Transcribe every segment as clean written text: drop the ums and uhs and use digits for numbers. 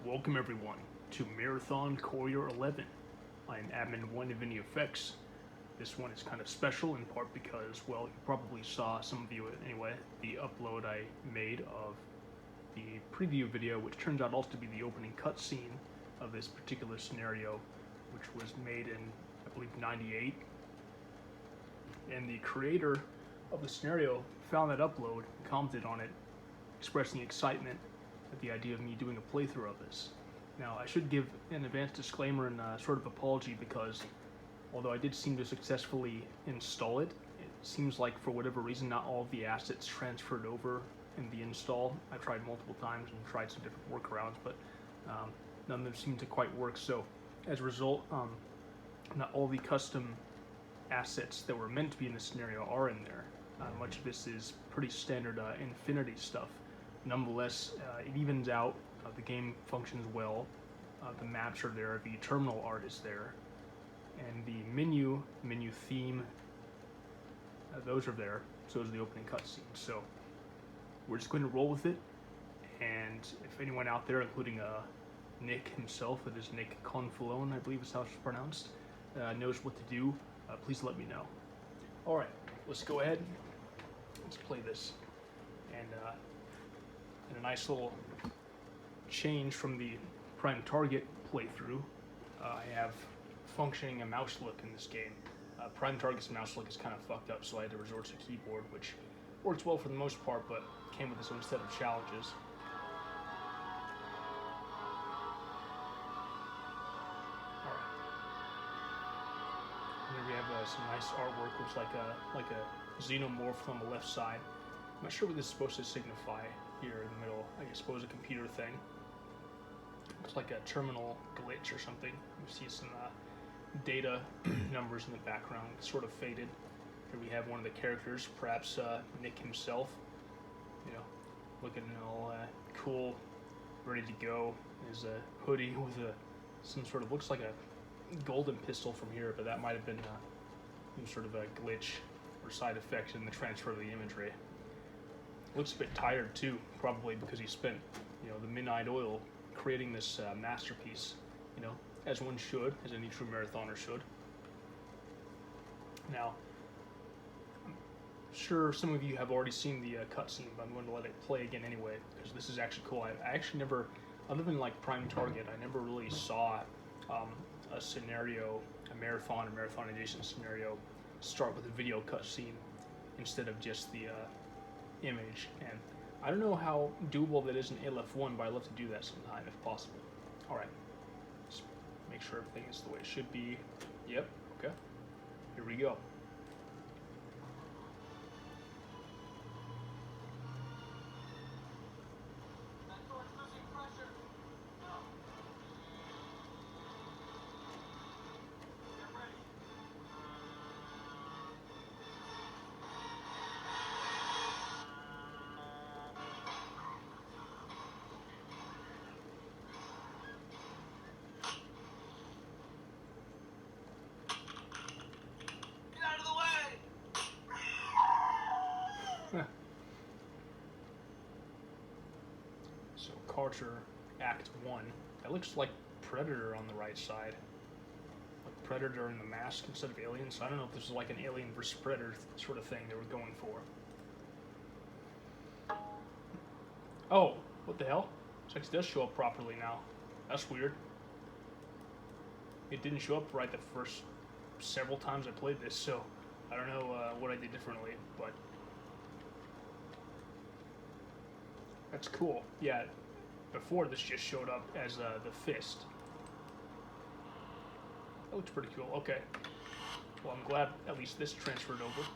Welcome everyone to Marathon Courier 11. I am admin 1 of NEFX. This one is kind of special in part because, well, you probably saw, some of you anyway, the upload I made of the preview video, which turns out also to be the opening cutscene of this particular scenario, which was made in, I believe, '98. And the creator of the scenario found that upload, commented on it, expressing excitement at the idea of me doing a playthrough of this. Now, I should give an advanced disclaimer and sort of apology because although I did seem to successfully install it, it seems like for whatever reason not all of the assets transferred over in the install. I tried multiple times and tried some different workarounds, but none of them seemed to quite work. So as a result, not all the custom assets that were meant to be in the scenario are in there. Much of this is pretty standard Infinity stuff. Nonetheless, it evens out. The game functions well. The maps are there. The terminal art is there, and the menu theme, those are there. So is the opening cutscene. So we're just going to roll with it. And if anyone out there, including Nick himself, it is Nick Confalone, I believe is how it's pronounced, knows what to do, please let me know. All right, let's go ahead. Let's play this. And in a nice little change from the prime target playthrough, I have functioning a mouse look in this game. Prime target's mouse look is kind of fucked up, so I had to resort to keyboard, which works well for the most part, but came with its own set of challenges. Alright. Here we have some nice artwork. Looks like a xenomorph on the left side. I'm not sure what this is supposed to signify here in the middle. I suppose a computer thing. Looks like a terminal glitch or something. You see some data numbers in the background, sort of faded. Here we have one of the characters, perhaps Nick himself. You know, looking all cool, ready to go. There's a hoodie with some sort of, looks like a golden pistol from here, but that might have been some sort of a glitch or side effect in the transfer of the imagery. Looks a bit tired too, probably because he spent, the midnight oil creating this masterpiece, as one should, as any true marathoner should. Now, I'm sure some of you have already seen the cutscene, but I'm going to let it play again anyway, because this is actually cool. I actually never, other than like Prime Target, I never really saw a scenario, a marathon or marathon adjacent scenario, start with a video cutscene instead of just the image. And I don't know how doable that is in Aleph One, but I'd love to do that sometime if possible. Alright, let's make sure everything is the way it should be. Yep, okay. Here we go. So Carter, Act 1. That looks like Predator on the right side. Like Predator in the mask instead of Alien. So I don't know if this is like an Alien versus Predator sort of thing they were going for. Oh, what the hell? Sex does show up properly now. That's weird. It didn't show up right the first several times I played this, so I don't know what I did differently, but that's cool. Yeah, before this just showed up as the fist. That looks pretty cool. Okay. Well, I'm glad at least this transferred over.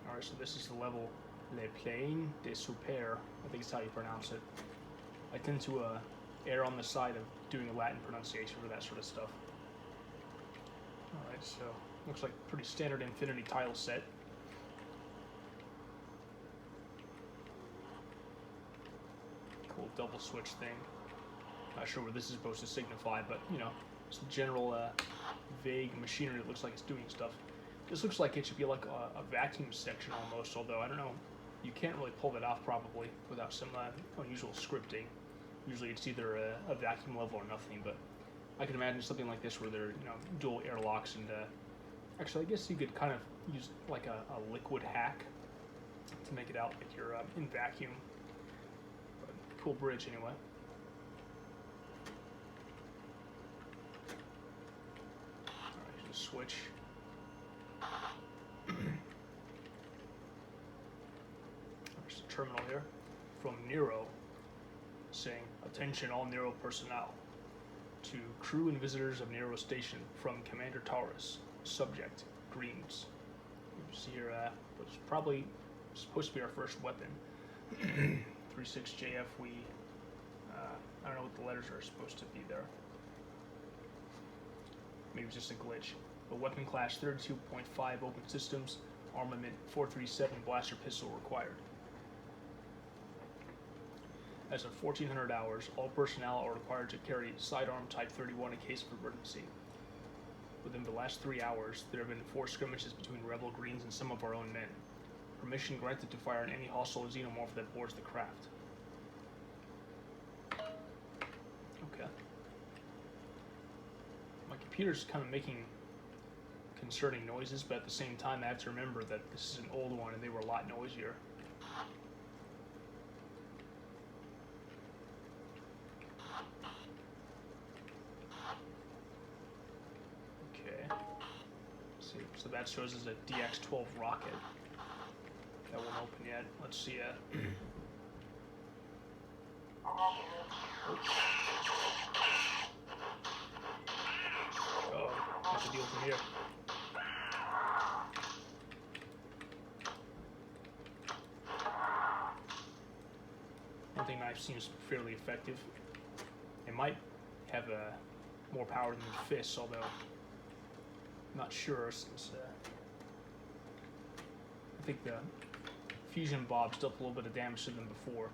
Alright, so this is the level Le Plaine de Super. I think it's how you pronounce it. I tend to err on the side of doing a Latin pronunciation for that sort of stuff. Alright, so looks like pretty standard Infinity tile set. Cool double switch thing. Not sure what this is supposed to signify, but it's the general vague machinery that looks like it's doing stuff. This looks like it should be like a vacuum section almost, although I don't know. you can't really pull that off probably without some unusual scripting. Usually it's either a vacuum level or nothing, but I can imagine something like this where there are, dual airlocks, and actually I guess you could kind of use like a liquid hack to make it out like you're in vacuum. But cool bridge anyway. Alright, just switch. There's a terminal here from Nero saying, "Attention all Nero personnel. To crew and visitors of Nero Station from Commander Taurus. Subject, greens." You see here, what's probably supposed to be our first weapon. 36JF, I don't know what the letters are supposed to be there. Maybe it's just a glitch. But weapon class 32.5 open systems, armament 437 blaster pistol required. As of 1400 hours, all personnel are required to carry sidearm Type 31 in case of emergency. Within the last 3 hours, there have been 4 skirmishes between rebel greens and some of our own men. Permission granted to fire on any hostile xenomorph that boards the craft. Okay. My computer's kind of making concerning noises, but at the same time I have to remember that this is an old one and they were a lot noisier. So that shows us a DX-12 rocket. That won't open yet. Let's see it. Oh, what's the deal from here? Hunting knife seems fairly effective. It might have more power than the fists, although not sure, since I think the fusion bobs dealt a little bit of damage to them before.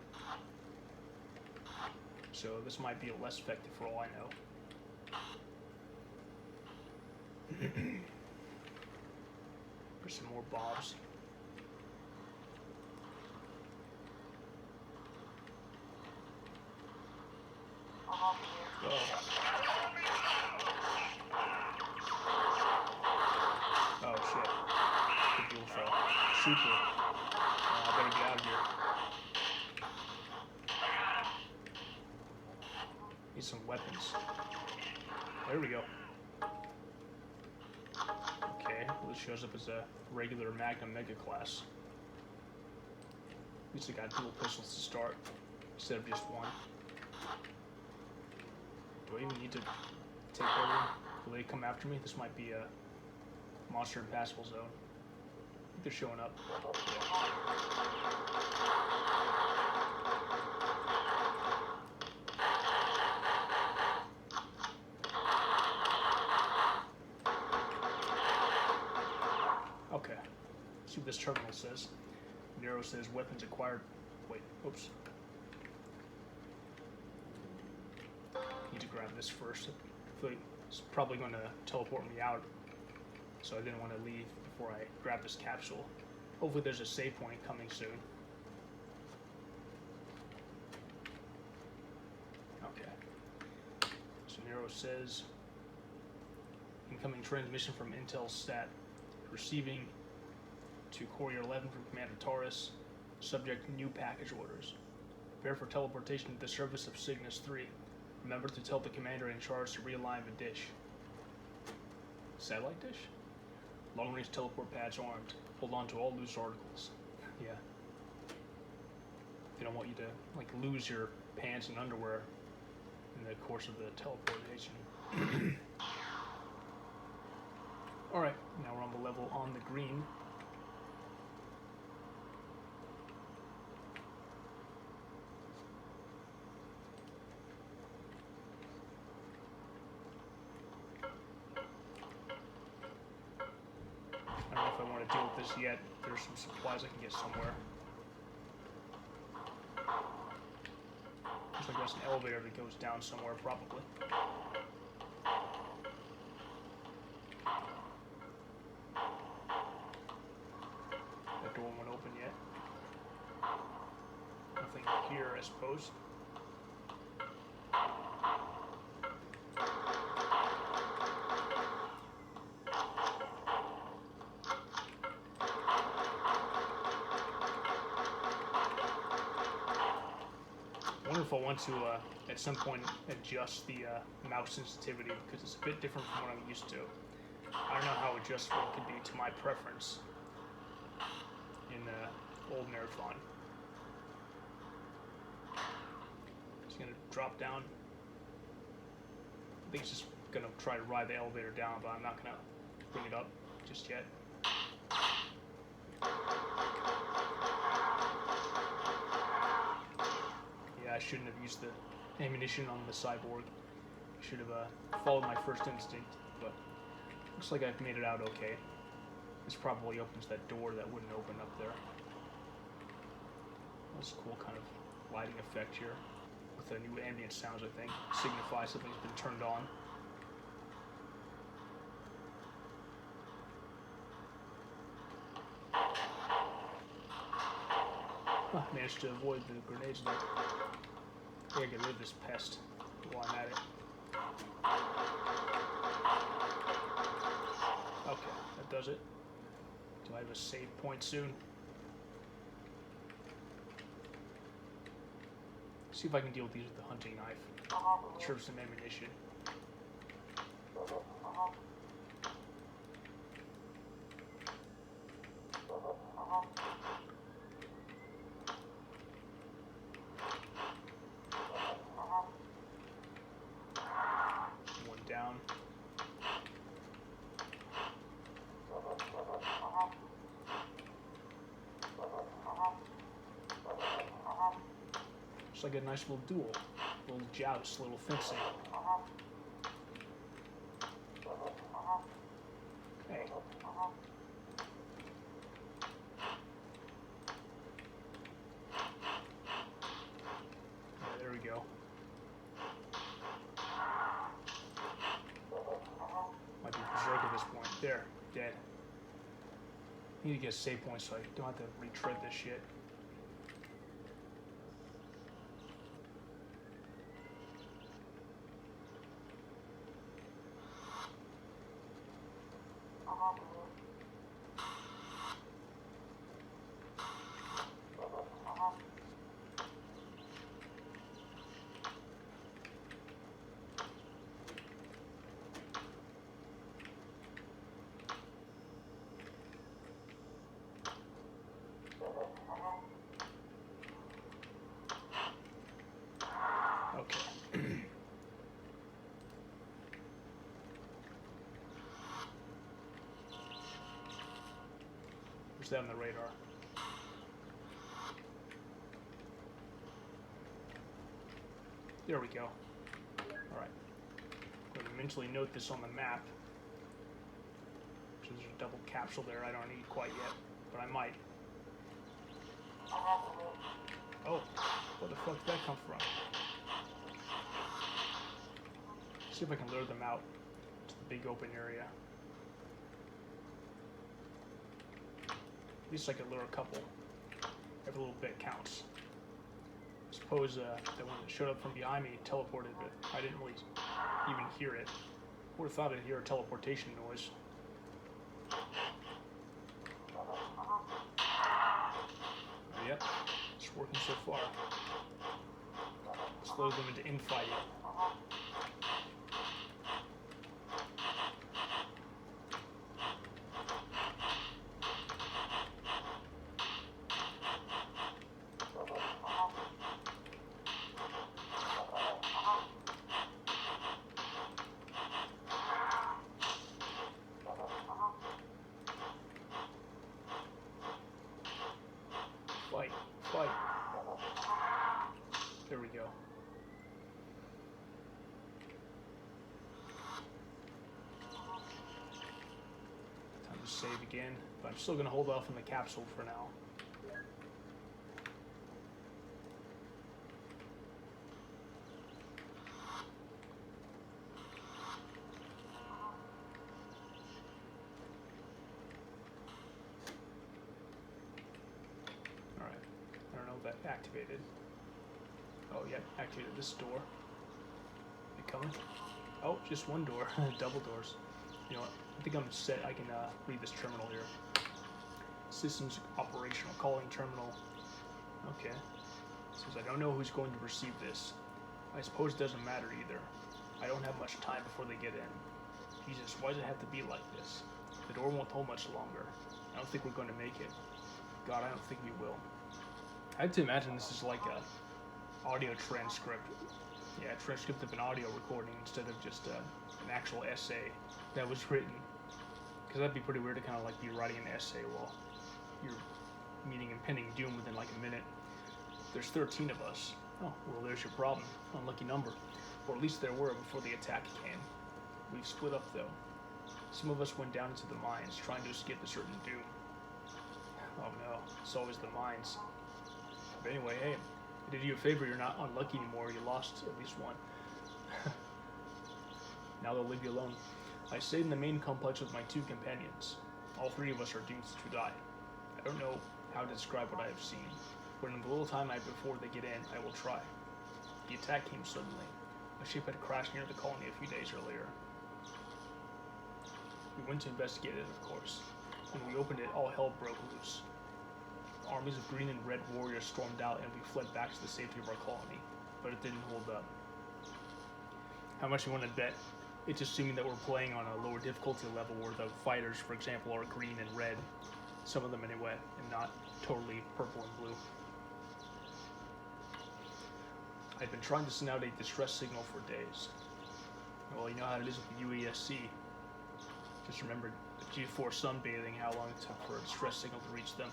So this might be less effective for all I know. There's some more bobs. Oh. Oh shit. The dual fell. Super. I better get out of here. Need some weapons. There we go. Okay, well, this shows up as a regular Magnum Mega class. At least I got dual pistols to start instead of just one. Do I even need to take over? Will they come after me? This might be a monster impassable zone. I think they're showing up. Okay. See what this terminal says. Nero says weapons acquired. Wait, oops. Need to grab this first. I feel like it's probably going to teleport me out, so I didn't want to leave before I grab this capsule. Hopefully there's a save point coming soon. Okay. So Nero says, incoming transmission from Intel Stat, receiving to Courier 11 from Commander Taurus, subject new package orders. Prepare for teleportation to the surface of Cygnus 3. Remember to tell the commander in charge to realign the dish. Satellite dish? Long-range teleport pads armed. Hold on to all loose articles. Yeah. They don't want you to like lose your pants and underwear in the course of the teleportation. Alright, now we're on the level on the green. I don't know if I want to deal with this yet. There's some supplies I can get somewhere. Looks like there's an elevator that goes down somewhere, probably. That door won't open yet. nothing here, I suppose. I wonder if I want to, at some point, adjust the mouse sensitivity, because it's a bit different from what I'm used to. I don't know how adjustable it could be to my preference in old Marathon. It's going to drop down. I think it's just going to try to ride the elevator down, but I'm not going to bring it up just yet. I shouldn't have used the ammunition on the cyborg. I should have followed my first instinct, but looks like I've made it out okay. This probably opens that door that wouldn't open up there. That's a cool kind of lighting effect here with the new ambient sounds, I think. Signifies something's been turned on. Managed to avoid the grenades there. I gotta get rid of this pest while I'm at it. Okay, that does it. Do I have a save point soon? See if I can deal with these with the hunting knife. Serve some ammunition. Down. It's like a nice little duel, little joust, little fencing. Hey. Yeah, there we go. Might be berserk at this point. There, dead. Need to get a save point so I don't have to retread this shit. That on the radar. There we go. Alright. I'm going to mentally note this on the map. So there's a double capsule there I don't need quite yet, but I might. Oh, where the fuck did that come from? See if I can lure them out to the big open area. At least I could lure a couple. Every little bit counts. I suppose the one that showed up from behind me teleported, but I didn't really even hear it. Would have thought I'd hear a teleportation noise. Yep, it's working so far. Slow them into infighting. Fight. There we go. Time to save again, but I'm still going to hold off on the capsule for now. activated. Oh, yeah, activated this door. They coming? Oh, just one door. Double doors. You know what? I think I'm set. I can read this terminal here. Systems operational. Calling terminal. Okay. It says, I don't know who's going to receive this. I suppose it doesn't matter either. I don't have much time before they get in. Jesus, why does it have to be like this? The door won't hold much longer. I don't think we're going to make it. God, I don't think we will. I have to imagine this is like a audio transcript. Yeah, a transcript of an audio recording instead of just an actual essay that was written. Because that'd be pretty weird to kind of like be writing an essay while you're meeting impending doom within like a minute. There's 13 of us. Oh, well, there's your problem. Unlucky number. Or at least there were before the attack came. We've split up, though. Some of us went down into the mines, trying to escape the certain doom. Oh no, it's always the mines. But anyway, hey, I did you a favor. You're not unlucky anymore. You lost at least one. Now they'll leave you alone. I stayed in the main complex with my 2 companions. All 3 of us are doomed to die. I don't know how to describe what I have seen, but in the little time I have before they get in, I will try. The attack came suddenly. A ship had crashed near the colony a few days earlier. We went to investigate it, of course. When we opened it, all hell broke loose. Armies of green and red warriors stormed out, and we fled back to the safety of our colony. But it didn't hold up. How much you want to bet? It's assuming that we're playing on a lower difficulty level where the fighters, for example, are green and red. Some of them anyway, and not totally purple and blue. I'd been trying to send out a distress signal for days. Well, you know how it is with the UESC. Just remember the G4 sunbathing, how long it took for a distress signal to reach them.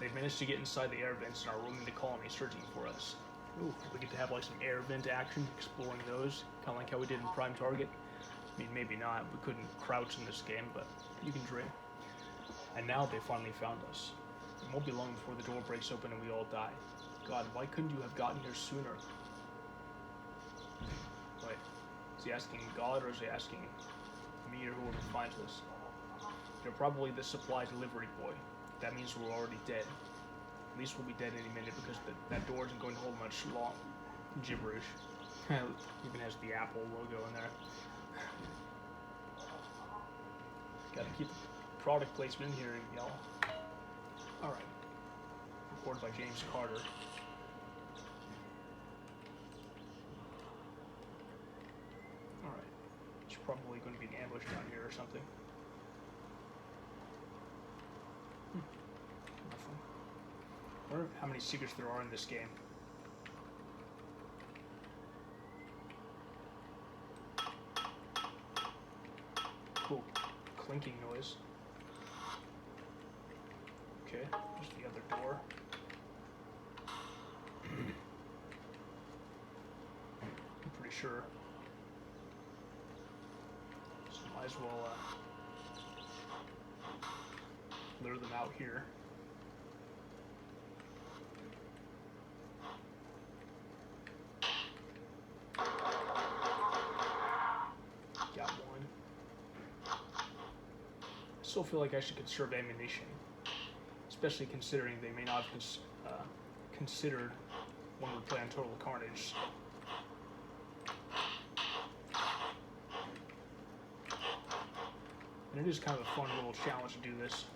They've managed to get inside the air vents and are roaming the colony searching for us. Ooh, we get to have like some air vent action, exploring those, kind of like how we did in Prime Target. I mean, maybe not, we couldn't crouch in this game, but you can dream. And now they finally found us. It won't be long before the door breaks open and we all die. God, why couldn't you have gotten here sooner? Wait, is he asking God or is he asking me or whoever finds us? You're probably the supply delivery boy. That means we're already dead. At least we'll be dead any minute because that door isn't going to hold much long. Gibberish. Even has the Apple logo in there. Gotta keep product placement in here, y'all. Alright. Recorded by James Carter. Alright. There's probably going to be an ambush down here or something. Nothing. I wonder how many secrets there are in this game. Cool. Clinking noise. Okay, there's the other door. I'm pretty sure. So might as well lure them out here. Got one. I still feel like I should conserve ammunition, especially considering they may not have considered when we play on Total Carnage. And it is kind of a fun little challenge to do this.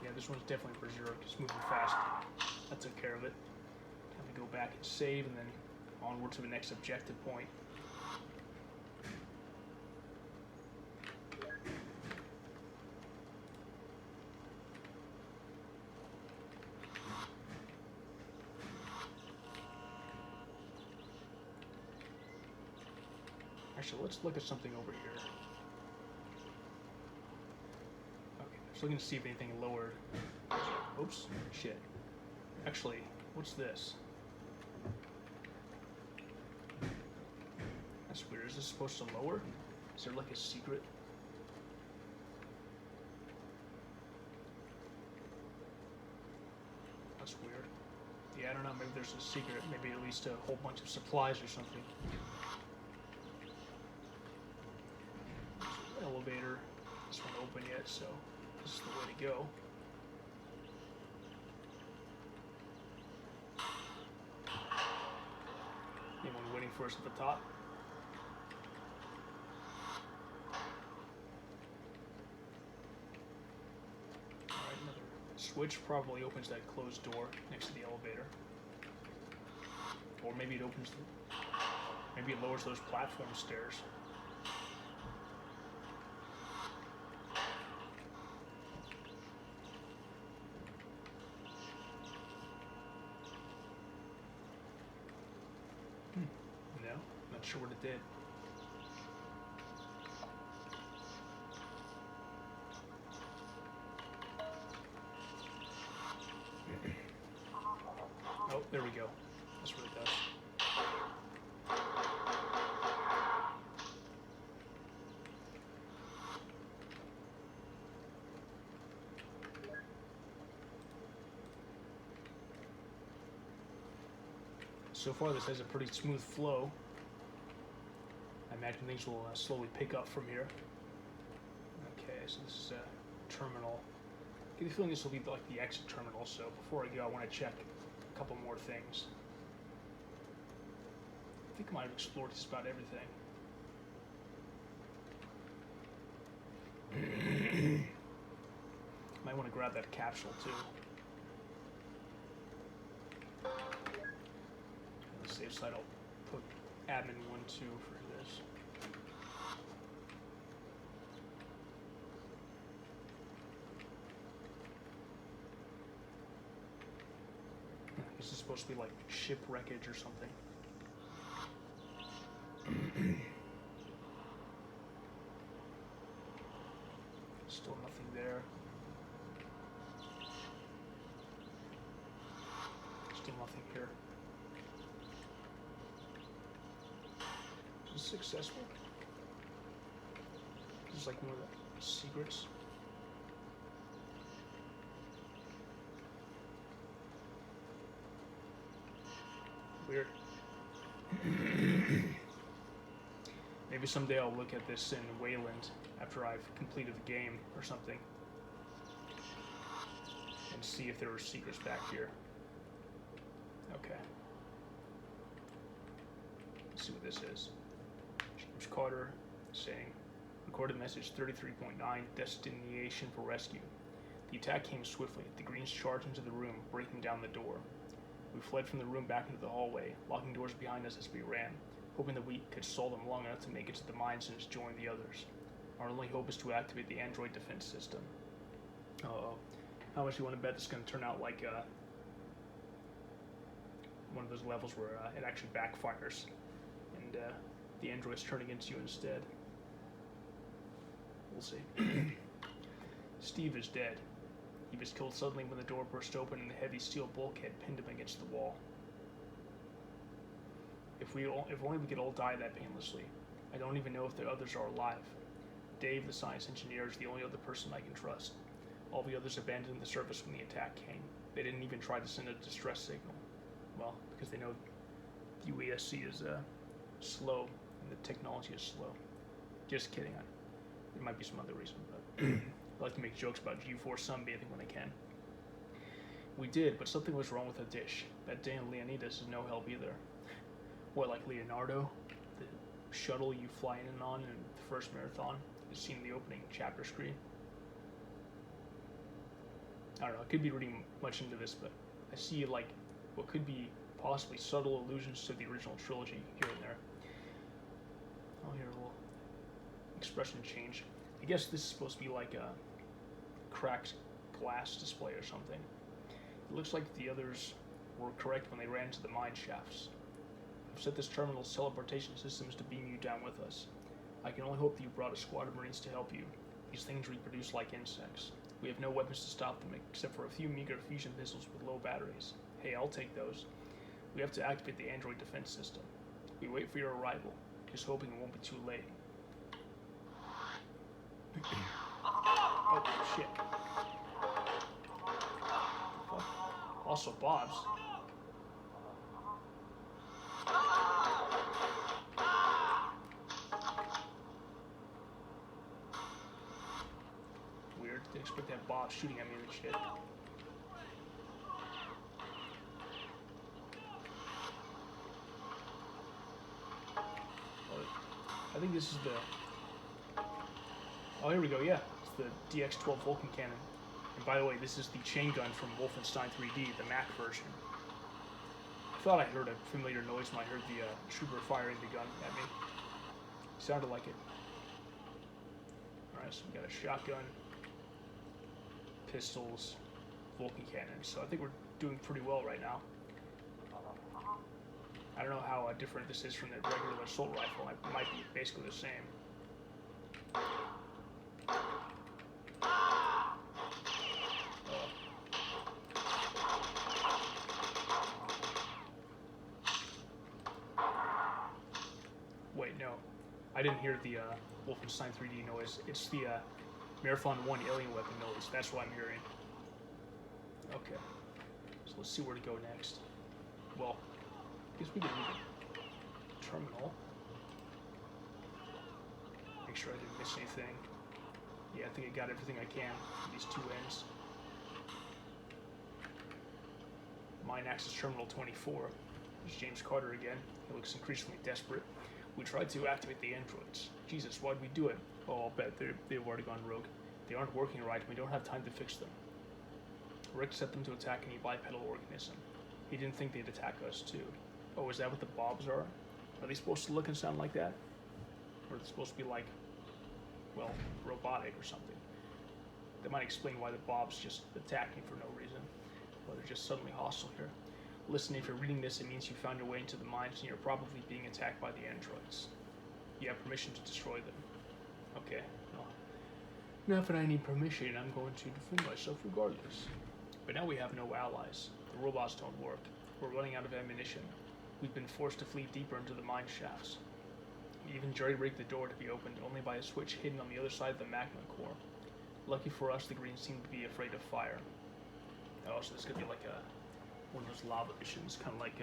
Yeah, this one's definitely Berserk. It's moving fast. That took care of it. Time to go back and save, and then onward to the next objective point. Actually, let's look at something over here. Okay, just looking to see if anything lowered. Oops, shit. Actually, what's this? That's weird. Is this supposed to lower? Is there like a secret? That's weird. Yeah, I don't know. Maybe there's a secret. Maybe at least a whole bunch of supplies or something. Elevator. open yet, so this is the way to go. Anyone waiting for us at the top? Alright, another switch probably opens that closed door next to the elevator. Or maybe it opens the, maybe it lowers those platform stairs. No, not sure what it did. Oh, there we go. That's what it does. So far, this has a pretty smooth flow. I imagine things will slowly pick up from here. Okay, so this is a terminal. I get the feeling this will be like the exit terminal, so before I go, I want to check a couple more things. I think I might have explored just about everything. Might want to grab that capsule too. On the safe side, I'll put admin 1, 2 for this. This is supposed to be like ship wreckage or something. Still nothing there. Still nothing here. Is this successful? This is like one of the secrets. Weird. Maybe someday I'll look at this in Wayland after I've completed the game or something and see if there were secrets back here. Okay. Let's see what this is. James Carter saying, recorded message 33.9, destination for rescue. The attack came swiftly. The Greens charged into the room, breaking down the door. We fled from the room back into the hallway, locking doors behind us as we ran, hoping that we could stall them long enough to make it to the mines and join the others. Our only hope is to activate the android defense system. Uh-oh. How much do you want to bet this is going to turn out like one of those levels where it actually backfires and the android's turning into you instead? We'll see. Steve is dead. He was killed suddenly when the door burst open and the heavy steel bulkhead pinned him against the wall. If only we could all die that painlessly. I don't even know if the others are alive. Dave, the science engineer, is the only other person I can trust. All the others abandoned the service when the attack came. They didn't even try to send a distress signal. Well, because they know the UASC is slow and the technology is slow. Just kidding. There might be some other reason, but I like to make jokes about G4 sunbathing when I can. We did, but something was wrong with the dish. That Dan Leonidas is no help either. What, like Leonardo? The shuttle you fly in and on in the first marathon is seen in the opening chapter screen? I don't know, I could be reading much into this, but I see like what could be possibly subtle allusions to the original trilogy here and there. I'll hear a little expression change. I guess this is supposed to be like a cracked glass display or something. It looks like the others were correct when they ran to the mine shafts. I've set this terminal's teleportation systems to beam you down with us. I can only hope that you brought a squad of Marines to help you. These things reproduce like insects. We have no weapons to stop them except for a few meager fusion missiles with low batteries. Hey, I'll take those. We have to activate the android defense system. We wait for your arrival, just hoping it won't be too late. Oh, shit. Also Bob's. Didn't expect to have Bob shooting at me and shit. I think this is the... Oh, here we go, yeah. It's the DX-12 Vulcan cannon. And by the way, this is the chain gun from Wolfenstein 3D, the Mac version. I thought I heard a familiar noise when I heard the trooper firing the gun at me. Sounded like it. Alright, so we got a shotgun, pistols, Vulcan cannon. So I think we're doing pretty well right now. I don't know how different this is from the regular assault rifle. It might be basically the same. Wait, no. I didn't hear the Wolfenstein 3D noise. It's the Marathon 1 alien weapon noise. That's what I'm hearing. Okay. So let's see where to go next. Well, I guess we can leave the terminal. Make sure I didn't miss anything. Yeah, I think I got everything I can from these two ends. Mine access terminal 24. There's James Carter again. He looks increasingly desperate. We tried to activate the androids. Jesus, why'd we do it? Oh, I'll bet they've already gone rogue. They aren't working right, and we don't have time to fix them. Rick set them to attack any bipedal organism. He didn't think they'd attack us, too. Oh, is that what the bobs are? Are they supposed to look and sound like that? Or are they supposed to be like, well, robotic or something? That might explain why the bobs just attack me for no reason. Or they're just suddenly hostile here. Listen, if you're reading this, it means you found your way into the mines and you're probably being attacked by the androids. You have permission to destroy them. Okay, well, now that I need permission, I'm going to defend myself regardless. But now we have no allies. The robots don't work. We're running out of ammunition. We've been forced to flee deeper into the mine shafts. We even jerry-rigged the door to be opened only by a switch hidden on the other side of the magma core. Lucky for us, the Greens seem to be afraid of fire. Oh, so this could be like one of those lava missions, kind of like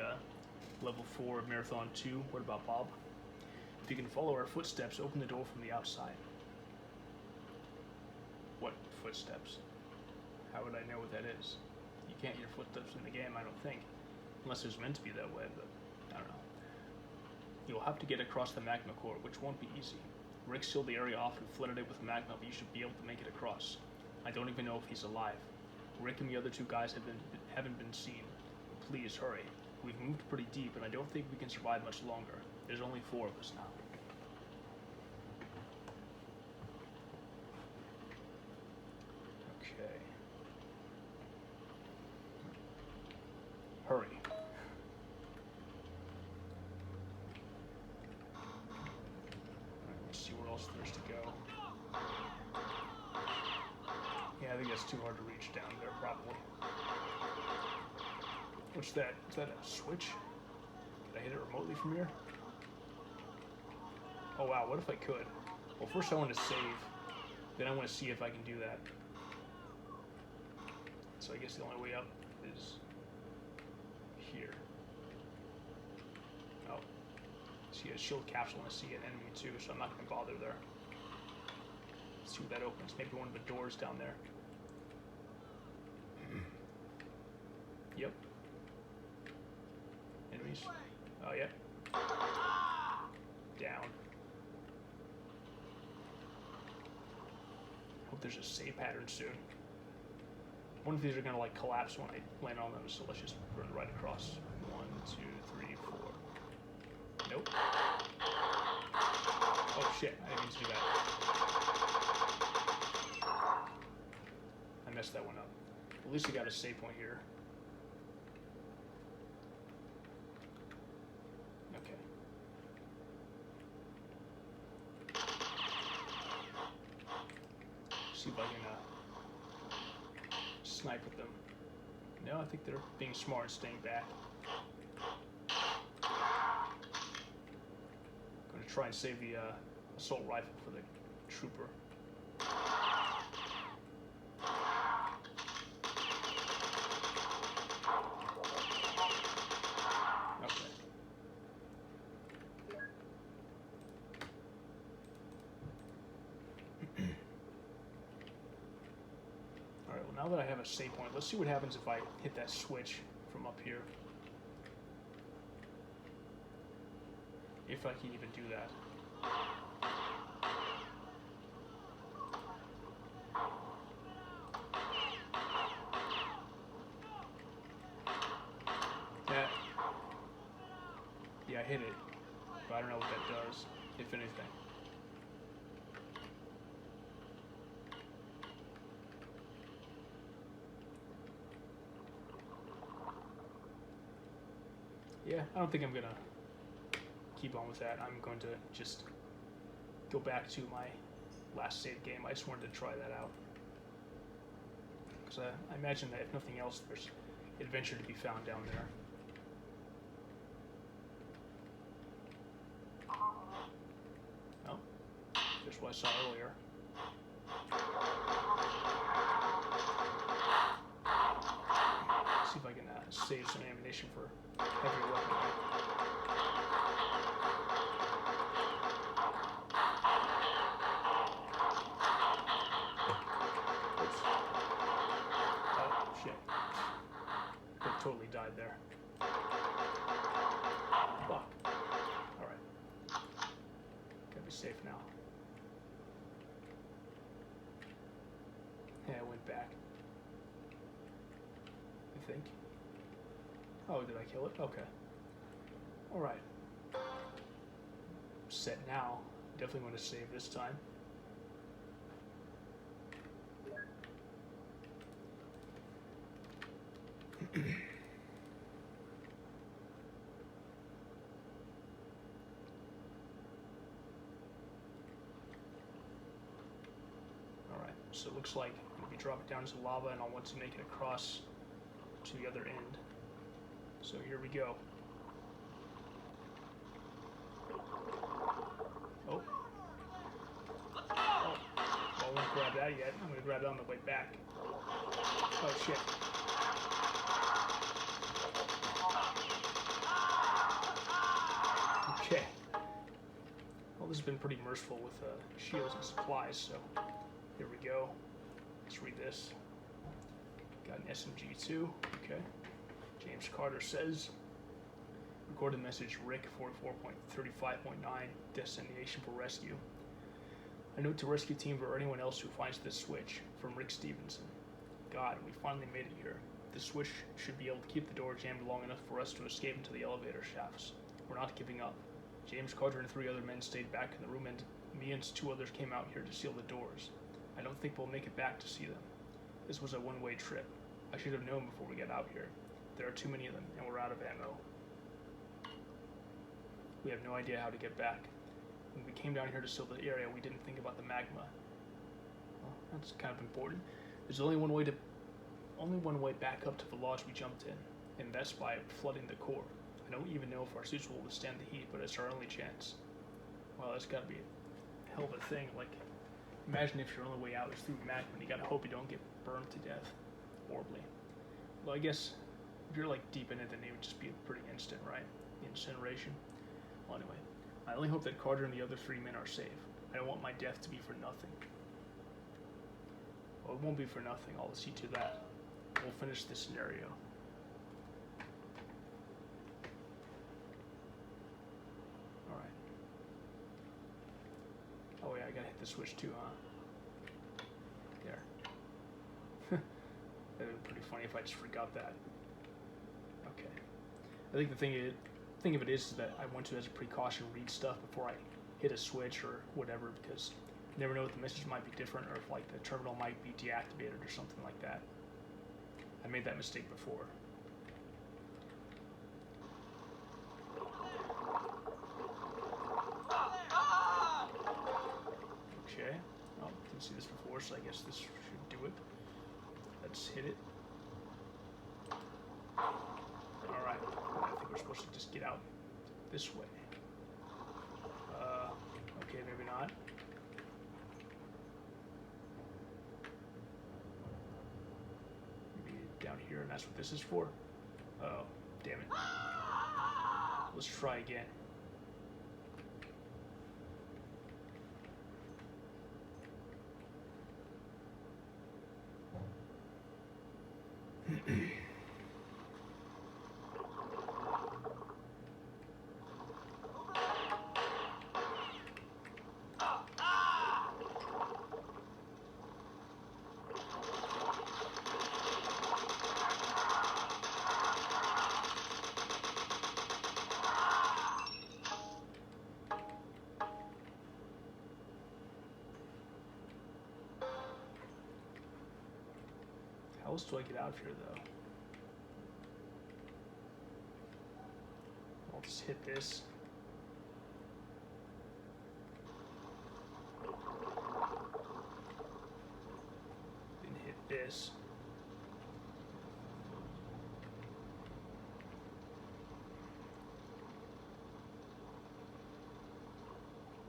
level 4 of Marathon 2. What about Bob? If you can follow our footsteps, open the door from the outside. What footsteps? How would I know what that is? You can't hear footsteps in the game, I don't think. Unless it was meant to be that way, but I don't know. You'll have to get across the magma core, which won't be easy. Rick sealed the area off and flooded it with magma, but you should be able to make it across. I don't even know if he's alive. Rick and the other two guys haven't been seen. Please hurry. We've moved pretty deep, and I don't think we can survive much longer. There's only 4 of us now. Okay. Hurry. Let's see where else there's to go. Yeah, I think that's too hard to reach down there, probably. What's that? Is that a switch? Can I hit it remotely from here? Oh wow, what if I could? Well, first I want to save, then I want to see if I can do that. So I guess the only way up is here. Oh. See a shield capsule and I see an enemy too, so I'm not going to bother there. Let's see what that opens. Maybe one of the doors down there. Yep. Enemies. Oh, yeah. Down. Hope there's a save pattern soon. One of these are gonna like collapse when I land on them, so let's just run right across. 1, 2, 3, 4. Nope. Oh shit, I didn't mean to do that. I messed that one up. At least I got a save point here. Okay. See if I can snipe at them. No, I think they're being smart and staying back. Going to try and save the assault rifle for the trooper. Alright, well now that I have a save point, let's see what happens if I hit that switch from up here. If I can even do that. Yeah, I hit it, but I don't know what that does, if anything. Yeah, I don't think I'm gonna keep on with that. I'm going to just go back to my last save game. I just wanted to try that out. Because I imagine that if nothing else, there's adventure to be found down there. Oh, just what I saw earlier. See if I can save some ammunition for heavier weaponry. Oops. Oh, shit. Could totally died there. Fuck. Alright. Gotta be safe now. Yeah, I went back. I think. Oh, did I kill it? Okay. Alright. Set now. Definitely want to save this time. Alright, so it looks like I'm going to be dropping down into lava and I'll want to make it across to the other end. So here we go. Oh. Oh. Well, I won't grab that yet. I'm going to grab it on the way back. Oh, shit. Okay. Well, this has been pretty merciful with shields and supplies, so here we go. Let's read this. Got an SMG too. Okay. James Carter says, recorded message Rick 44.35.9, destination for rescue. A note to rescue team or anyone else who finds this switch, from Rick Stevenson. God, we finally made it here. The switch should be able to keep the door jammed long enough for us to escape into the elevator shafts. We're not giving up. James Carter and 3 other men stayed back in the room, and me and 2 others came out here to seal the doors. I don't think we'll make it back to see them. This was a one-way trip. I should have known before we got out here. There are too many of them, and we're out of ammo. We have no idea how to get back. When we came down here to seal the area, we didn't think about the magma. Well, that's kind of important. There's only one way back up to the lodge we jumped in, and that's by flooding the core. I don't even know if our suits will withstand the heat, but it's our only chance. Well, that's gotta be a hell of a thing. Like, imagine if your only way out is through magma, and you gotta hope you don't get burned to death horribly. Well, I guess if you're like deep in it, then it would just be pretty instant, right? Incineration. Well, anyway, I only hope that Carter and the other 3 men are safe. I don't want my death to be for nothing. Well, it won't be for nothing. I'll see to that. We'll finish this scenario. All right. Oh yeah, I gotta hit the switch too, huh? There. That would be pretty funny if I just forgot that. Okay. I think the thing of it is that I want to, as a precaution, read stuff before I hit a switch or whatever, because you never know if the message might be different or if like the terminal might be deactivated or something like that. I made that mistake before. Okay. Oh, didn't see this before, so I guess this should do it. Let's hit it. Alright. I think we're supposed to just get out this way. Okay, maybe not. Maybe down here, and that's what this is for. Oh, damn it. Let's try again. How else do I get out of here, though? I'll just hit this. Then hit this.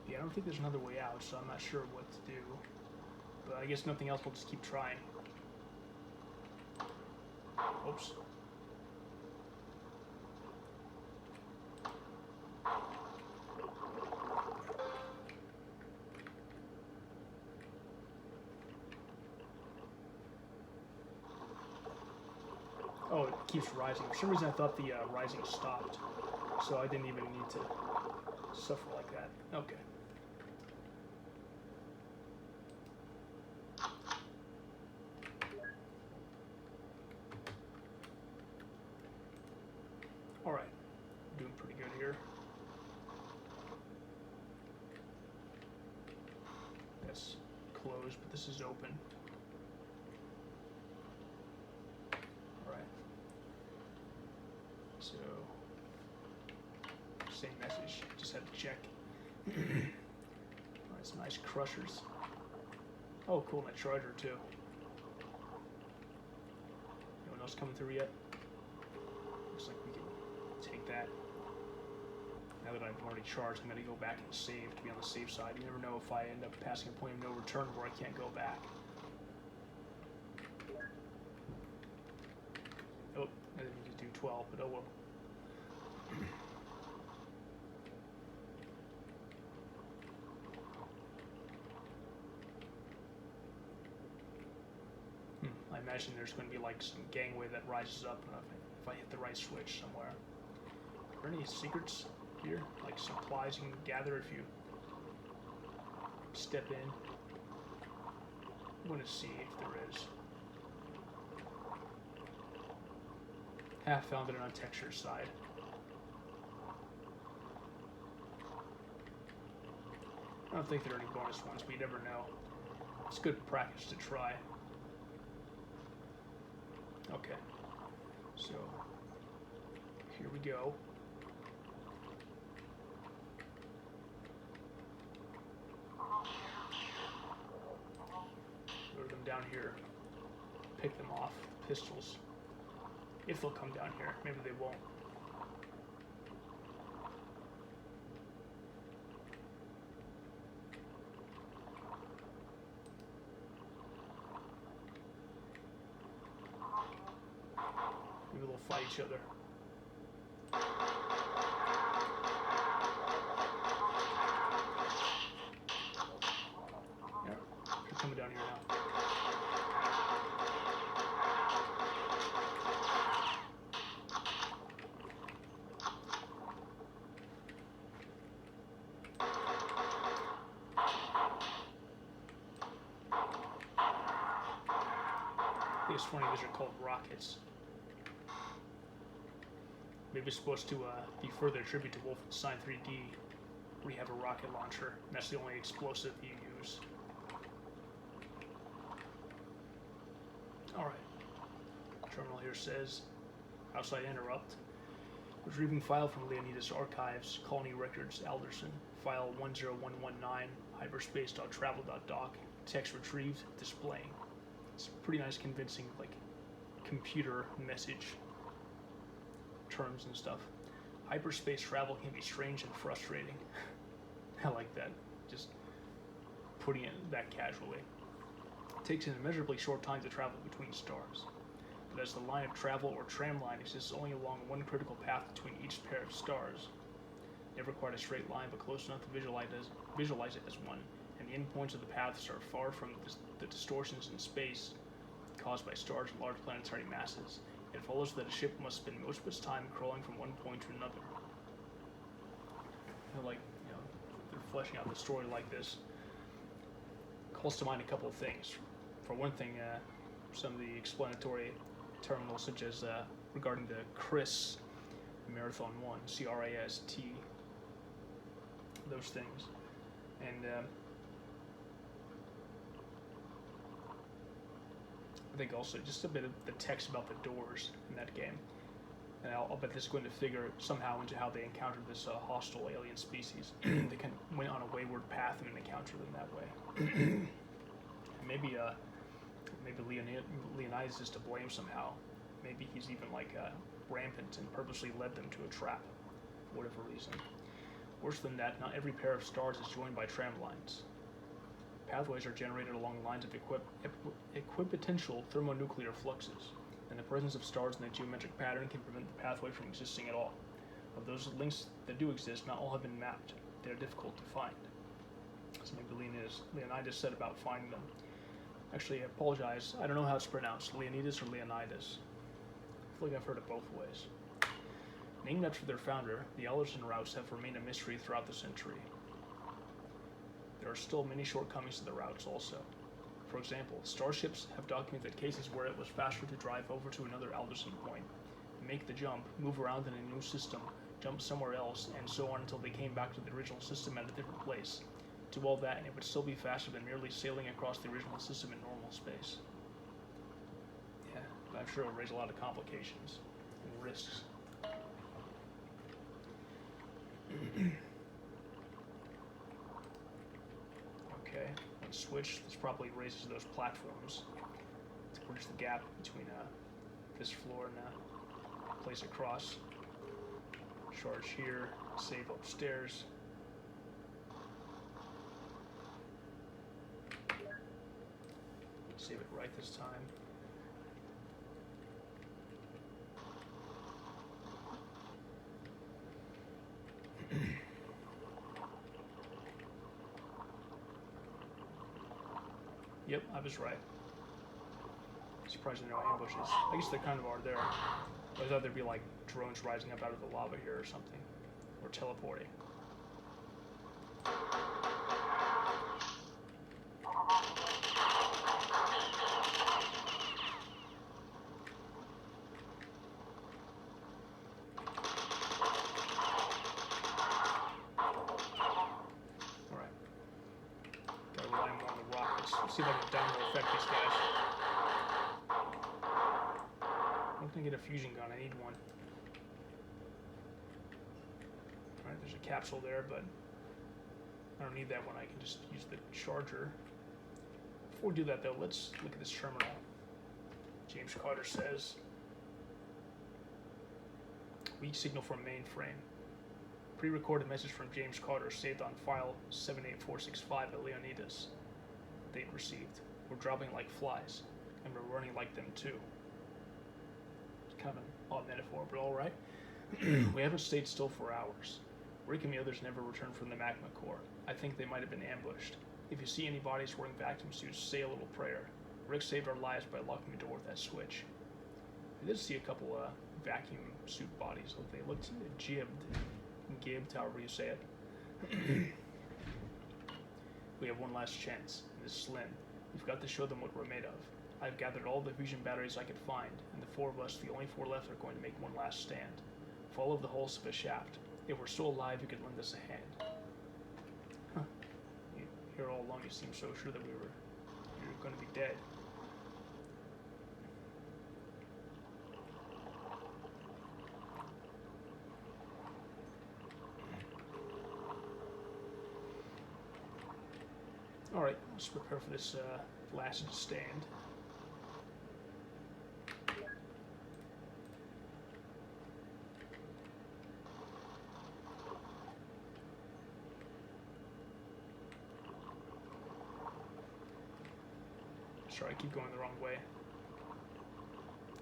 Yeah, I don't think there's another way out, so I'm not sure what to do. But I guess nothing else, we'll just keep trying. Oops. Oh, it keeps rising. For some reason I thought the rising stopped, so I didn't even need to suffer like that. Okay. Alright, doing pretty good here. That's closed, but this is open. Alright. So, same message, just had to check. Alright, some nice crushers. Oh, cool, my charger too. Anyone else coming through yet? Looks like we can take that. Now that I've already charged, I'm going to go back and save to be on the safe side. You never know if I end up passing a point of no return where I can't go back. Oh, I didn't need to do 12, but oh well. I imagine there's going to be like some gangway that rises up if I hit the right switch somewhere. Are there any secrets here? Like supplies you can gather if you step in? I want to see if there is. Half found it on texture side. I don't think there are any bonus ones, but you never know. It's good practice to try. Okay, so here we go. Lure them down here. Pick them off. Pistols. If they'll come down here. Maybe they won't. Maybe they'll fight each other. Yeah, they're coming down here now. I think it's funny, these are called rockets. Maybe it's supposed to be further attribute to Wolfenstein 3D, where you have a rocket launcher, and that's the only explosive you use. Alright. Terminal here says, outside interrupt. Retrieving file from Leonidas Archives, Colony Records, Alderson, file 10119, hyperspace.travel.doc, text retrieved, displaying. It's pretty nice, convincing, like, computer message terms and stuff. Hyperspace travel can be strange and frustrating. I like that, just putting it that casually. It takes an immeasurably short time to travel between stars, but as the line of travel or tram line exists only along one critical path between each pair of stars, never quite a straight line but close enough to visualize it as one, and the endpoints of the paths are far from the distortions in space caused by stars and large planetary masses. It follows that a ship must spend most of its time crawling from one point to another. Like, they're fleshing out the story like this. Calls to mind a couple of things. For one thing, some of the explanatory terminals, such as regarding the CRIST, Marathon 1, CRAST, those things. And I think also just a bit of the text about the doors in that game. And I'll bet this is going to figure somehow into how they encountered this hostile alien species. They kind of went on a wayward path and encountered them that way. maybe Leonidas is to blame somehow. Maybe he's even like rampant and purposely led them to a trap, for whatever reason. Worse than that, not every pair of stars is joined by tram lines. Pathways are generated along lines of equipotential thermonuclear fluxes, and the presence of stars in a geometric pattern can prevent the pathway from existing at all. Of those links that do exist, not all have been mapped. They are difficult to find. So maybe Leonidas said about finding them. Actually, I apologize. I don't know how it's pronounced, Leonidas or Leonidas. I feel like I've heard it both ways. Named after their founder, the Allerton routes have remained a mystery throughout the century. There are still many shortcomings to the routes also. For example, starships have documented cases where it was faster to drive over to another Alderson point, make the jump, move around in a new system, jump somewhere else, and so on until they came back to the original system at a different place. Do all that and it would still be faster than merely sailing across the original system in normal space. Yeah, but I'm sure it would raise a lot of complications and risks. Okay, let's switch. This probably raises those platforms to bridge the gap between this floor and place across. Charge here, save upstairs. Save it right this time. Yep, I was right. Surprised there are no ambushes. I guess there kind of are there. I thought there'd be like drones rising up out of the lava here or something. Or teleporting. See if I can download affect these guys. I'm gonna get a fusion gun, I need one. Alright, there's a capsule there, but I don't need that one, I can just use the charger. Before we do that though, let's look at this terminal. James Carter says, weak signal from mainframe. Pre-recorded message from James Carter saved on file 78465 at Leonidas. They'd received. We're dropping like flies, and we're running like them too. It's kind of an odd metaphor, but all right. We haven't stayed still for hours. Rick and the others never returned from the magma core. I think they might have been ambushed. If you see any bodies wearing vacuum suits, say a little prayer. Rick saved our lives by locking the door with that switch. I did see a couple vacuum suit bodies. They looked gibbed, however you say it. We have one last chance. It is slim. We've got to show them what we're made of. I've gathered all the fusion batteries I could find, and the four of us, the only four left, are going to make one last stand. Follow the hulls of a shaft. If we're still alive, you could lend us a hand. Huh. Here all along, you seemed so sure that you were going to be dead. Alright, let's prepare for this last stand. Sorry, I keep going the wrong way.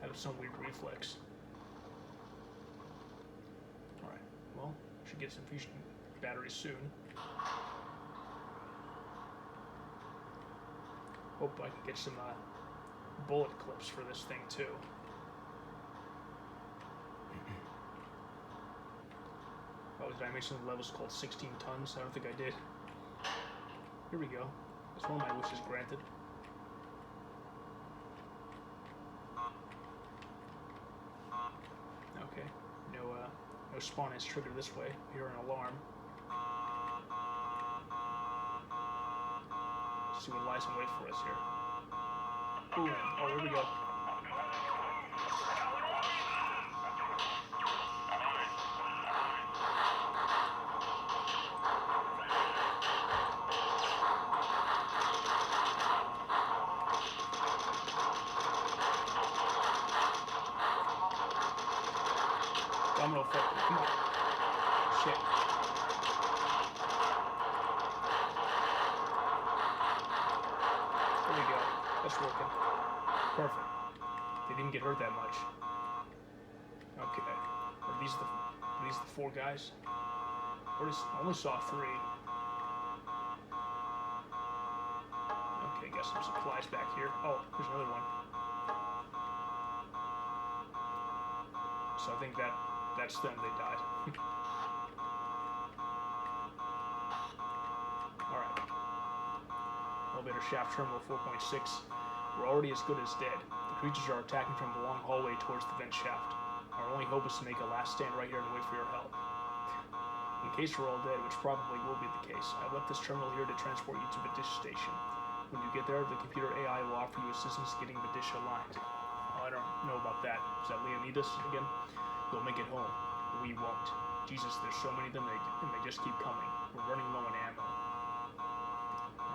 Out of some weird reflex. Alright, well, should get some fusion batteries soon. Hope I can get some bullet clips for this thing too. Oh, did I mention the level's called 16 tons? I don't think I did. Here we go. That's one of my wishes granted. Okay. No spawn is triggered this way. Hear an alarm. See what lies in wait for us here. Boom. Oh, here we go. Domino effect. Come on. Shit. There we go. That's working. Perfect. They didn't get hurt that much. Okay. Are these the four guys? I only saw three. Okay, got some supplies back here. Oh, there's another one. So I think that's them. They died. Alright. Elevator shaft terminal 4.6. We're already as good as dead. The creatures are attacking from the long hallway towards the vent shaft. Our only hope is to make a last stand right here and wait for your help. In case we're all dead, which probably will be the case, I left this terminal here to transport you to the dish station. When you get there, the computer AI will offer you assistance getting the dish aligned. Oh, I don't know about that. Is that Leonidas again? You'll make it home. We won't. Jesus, there's so many of them, and they just keep coming. We're running low on ammo.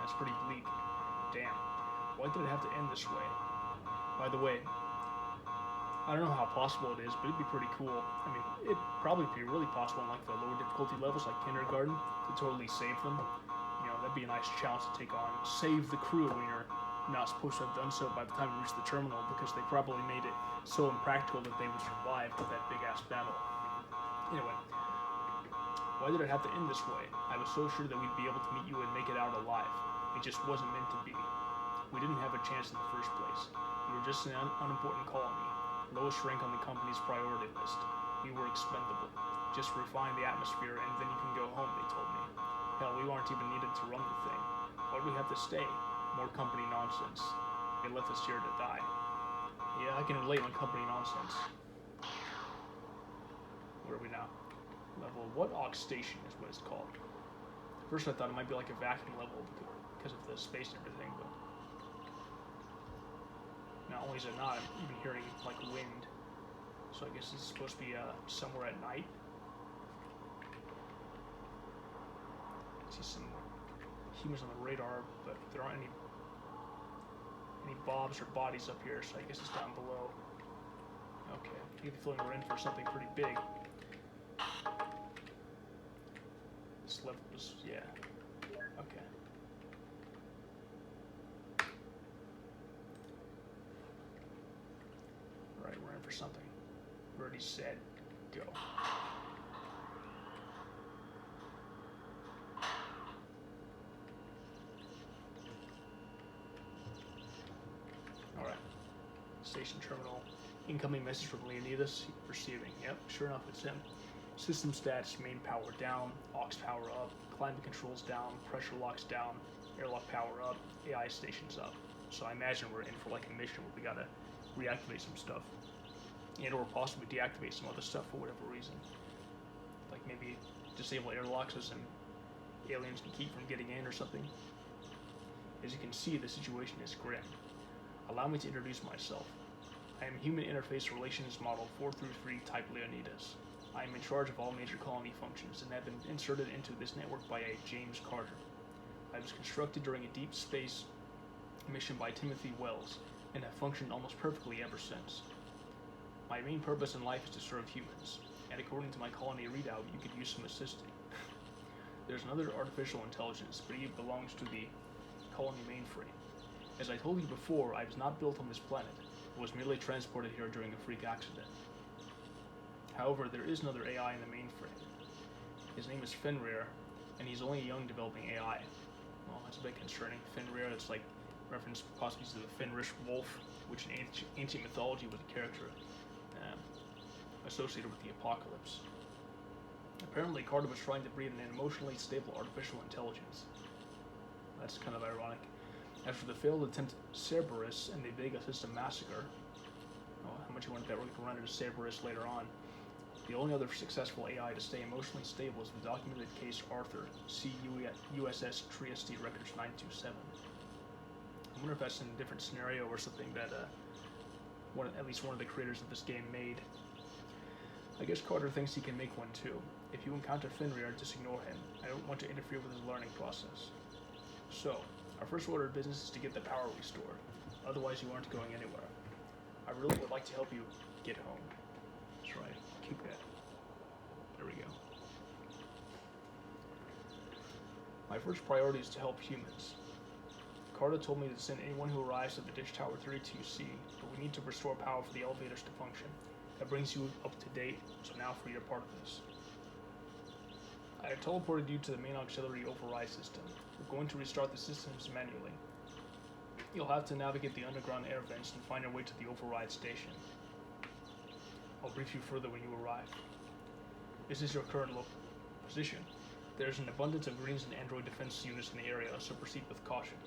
That's pretty bleak. Damn. Why did it have to end this way? By the way, I don't know how possible it is, but it'd be pretty cool. I mean, it'd probably be really possible in like the lower difficulty levels, like kindergarten, to totally save them. You know, that'd be a nice challenge to take on. Save the crew when you're not supposed to have done so by the time you reach the terminal, because they probably made it so impractical that they would survive with that big-ass battle. Anyway, why did it have to end this way? I was so sure that we'd be able to meet you and make it out alive. It just wasn't meant to be. We didn't have a chance in the first place. We were just an unimportant colony. Lowest rank on the company's priority list. We were expendable. Just refine the atmosphere and then you can go home, they told me. Hell, we aren't even needed to run the thing. Why do we have to stay? More company nonsense. They left us here to die. Yeah, I can relate on company nonsense. Where are we now? Level, what aux station is what it's called. At first I thought it might be like a vacuum level because of the space and everything, but not only is it not, I'm even hearing like wind. So I guess this is supposed to be somewhere at night. I see some humans on the radar, but there aren't any bobs or bodies up here, so I guess it's down below. Okay, I get the feeling we're in for something pretty big. This level was, yeah. Okay. Alright, we're in for something. We already said go. Alright. Station terminal. Incoming message from Leonidas. Receiving. Yep, sure enough, it's him. System stats, main power down, aux power up, climate controls down, pressure locks down, airlock power up, AI stations up. So I imagine we're in for like a mission where we gotta reactivate some stuff. And or possibly deactivate some other stuff for whatever reason. Like maybe disable airlocks so some aliens can keep from getting in or something. As you can see, the situation is grim. Allow me to introduce myself. I am Human Interface Relations Model 433 Type Leonidas. I am in charge of all major colony functions and have been inserted into this network by a James Carter. I was constructed during a deep space mission by Timothy Wells and have functioned almost perfectly ever since. My main purpose in life is to serve humans, and according to my colony readout, you could use some assisting. There's another artificial intelligence, but it belongs to the colony mainframe. As I told you before, I was not built on this planet. I was merely transported here during a freak accident. However, there is another AI in the mainframe. His name is Fenrir, and he's only a young developing AI. Well, that's a bit concerning. Fenrir, it's like reference possibly to the Fenris wolf, which in ancient mythology was a character associated with the apocalypse. Apparently, Carter was trying to breed an emotionally stable artificial intelligence. That's kind of ironic. After the failed attempt at Cerberus and the Vega system massacre, how much you wanted that we can run into Cerberus later on, the only other successful AI to stay emotionally stable is the documented case Arthur, see USS Trieste Records 927. I wonder if that's in a different scenario or something that at least one of the creators of this game made. I guess Carter thinks he can make one too. If you encounter Fenrir, just ignore him. I don't want to interfere with his learning process. So, our first order of business is to get the power restored. Otherwise, you aren't going anywhere. I really would like to help you get home. That's right. Keep that. There we go. My first priority is to help humans. Carter told me to send anyone who arrives at the Dish Tower 32C, but we need to restore power for the elevators to function. That brings you up to date, so now for your part of this. I have teleported you to the main auxiliary override system. We're going to restart the systems manually. You'll have to navigate the underground air vents and find your way to the override station. I'll brief you further when you arrive. This is your current position. There's an abundance of greens and android defense units in the area, so proceed with caution.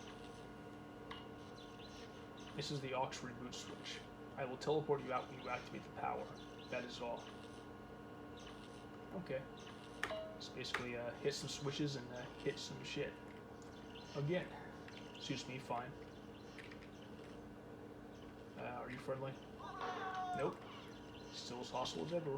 This is the aux reboot switch. I will teleport you out when you activate the power. That is all. Okay. Just basically hit some switches and hit some shit. Again. Suits me fine. Are you friendly? Nope. Still as hostile as ever.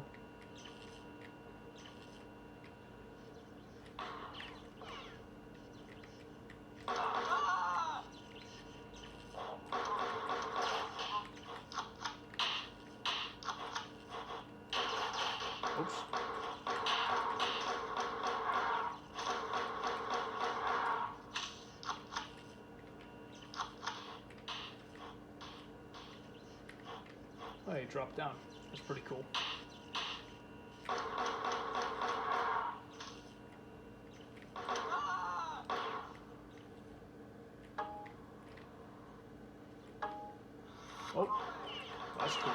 Oops. Oh, he dropped down. That's pretty cool. Oh, that's cool.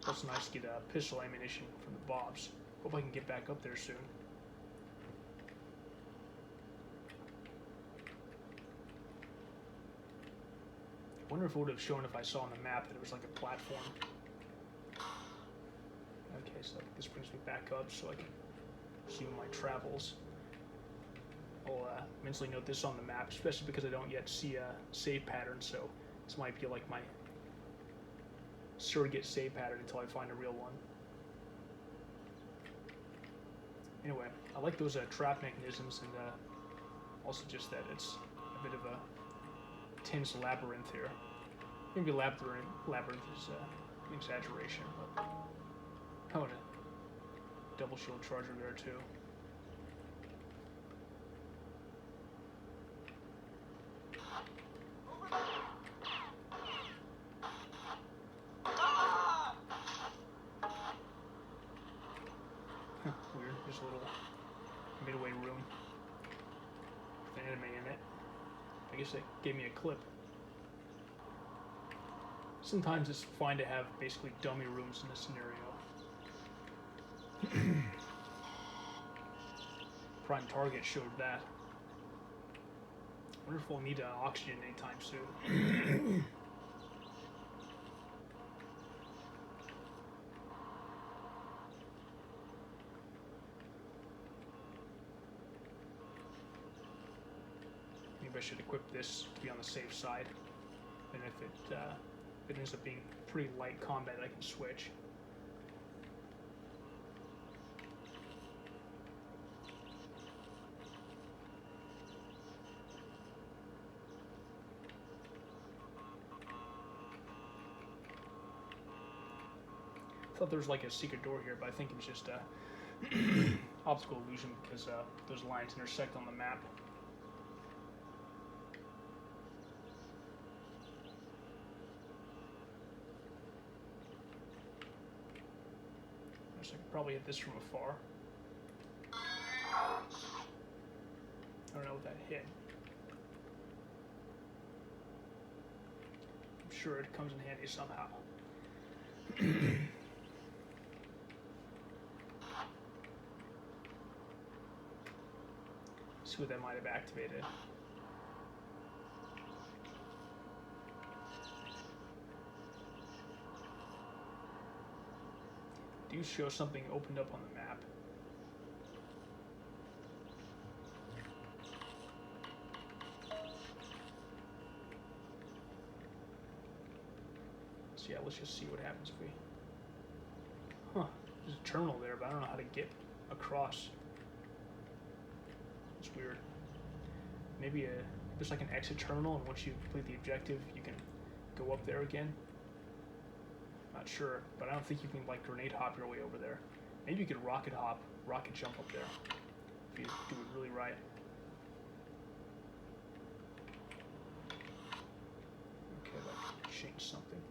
That's nice to get pistol ammunition from the Bobs. Hope I can get back up there soon. I wonder if it would have shown if I saw on the map that it was like a platform. Okay, so this brings me back up so I can resume my travels. I'll mentally note this on the map, especially because I don't yet see a save pattern, so this might be like my surrogate save pattern until I find a real one. Anyway, I like those trap mechanisms, and also just that it's a bit of a tense labyrinth here. Maybe labyrinth is an exaggeration, but I want a double shield charger there too. Weird, there's a little midway room with an enemy in it. I guess it gave me a clip. Sometimes it's fine to have basically dummy rooms in a scenario. Prime Target showed that. I wonder if we'll need oxygen anytime soon. Maybe I should equip this to be on the safe side. And if it ends up being pretty light combat, I can switch. I thought there was like a secret door here, but I think it was just a optical illusion because those lines intersect on the map. I could probably hit this from afar. I don't know what that hit. I'm sure it comes in handy somehow. See what that might have activated. Do show something opened up on the map. So yeah, let's just see what happens if we... Huh, there's a terminal there, but I don't know how to get across. It's weird. Maybe there's like an exit terminal, and once you complete the objective, you can go up there again. Not sure, but I don't think you can like grenade hop your way over there. Maybe you could rocket jump up there, if you do it really right. Okay, like change something.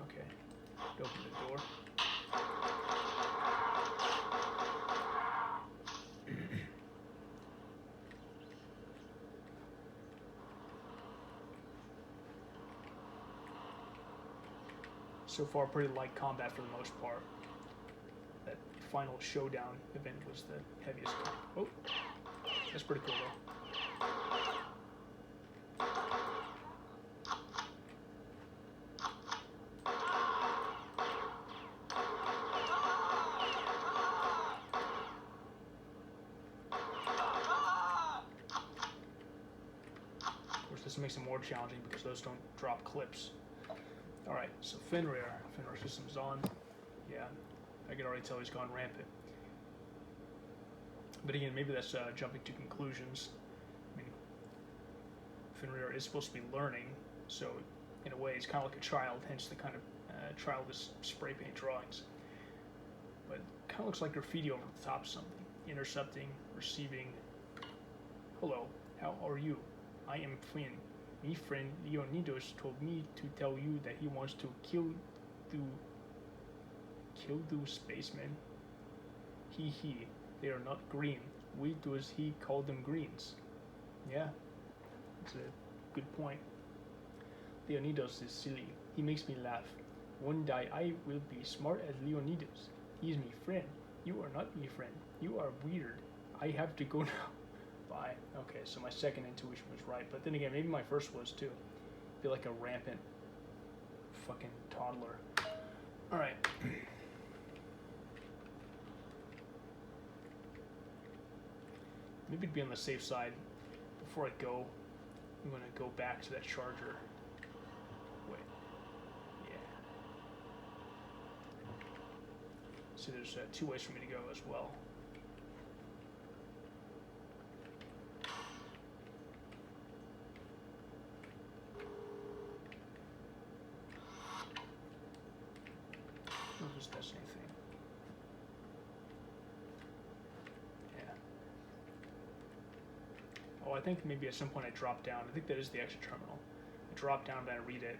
Okay, open the door. So far, pretty light combat for the most part. That final showdown event was the heaviest. Oh, that's pretty cool though. Of course, this makes it more challenging because those don't drop clips. Alright, so Fenrir system's on. Yeah, I can already tell he's gone rampant. But again, maybe that's jumping to conclusions. I mean, Fenrir is supposed to be learning, so in a way it's kind of like a child, hence the kind of childish spray paint drawings. But it kind of looks like graffiti over the top of something. Intercepting, receiving. Hello, how are you? I am Finn. My friend Leonidas told me to tell you that he wants to kill the spacemen. He. They are not green. Why does he call them greens? Yeah, that's a good point. Leonidas is silly. He makes me laugh. One day I will be smart as Leonidas. He is my friend. You are not my friend. You are weird. I have to go now. Bye. Okay, so my second intuition was right, but then again, maybe my first was too. I feel like a rampant fucking toddler. Alright. Maybe to be on the safe side, before I go, I'm gonna go back to that charger. Wait. Yeah. So there's 2 ways for me to go as well. If that's anything. Yeah. Oh, I think maybe at some point I drop down. I think that is the exit terminal. I drop down, then I read it,